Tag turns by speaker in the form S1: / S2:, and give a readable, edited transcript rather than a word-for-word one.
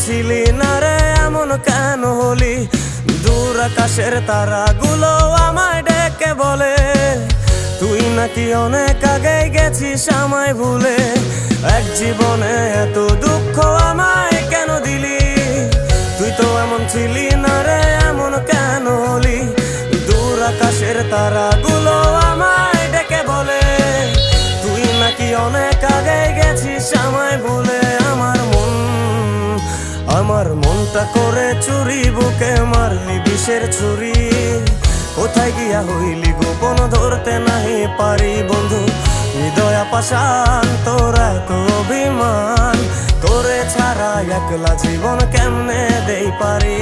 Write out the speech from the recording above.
S1: ছিলি না রে এমন কেন হলি? দূর আকাশের তারাগুলো আমায় ডেকে বলে তুই নাকি অনেক আগে গেছিস আমায় ভুলে। এক জীবনে এত দুঃখ আমায় কেন দিলি? তুই তো এমন ছিলি না রে এমন কেন হলি? দূর আকাশের তারাগুলো আমায় ডেকে বলে তুই নাকি অনেক আগে গেছিস আমায় ভুলে। আমার মনটা করে চুরি, বুকে মারলি বিষের ছুরি। কোথায় গিয়া হইলি গোপন ধরতে নাহি পারি বন্ধু। হৃদয় পাষাণ তোর এত অভিমান, তোরে ছাড়া একলা জীবন কেমনে দেই পারি।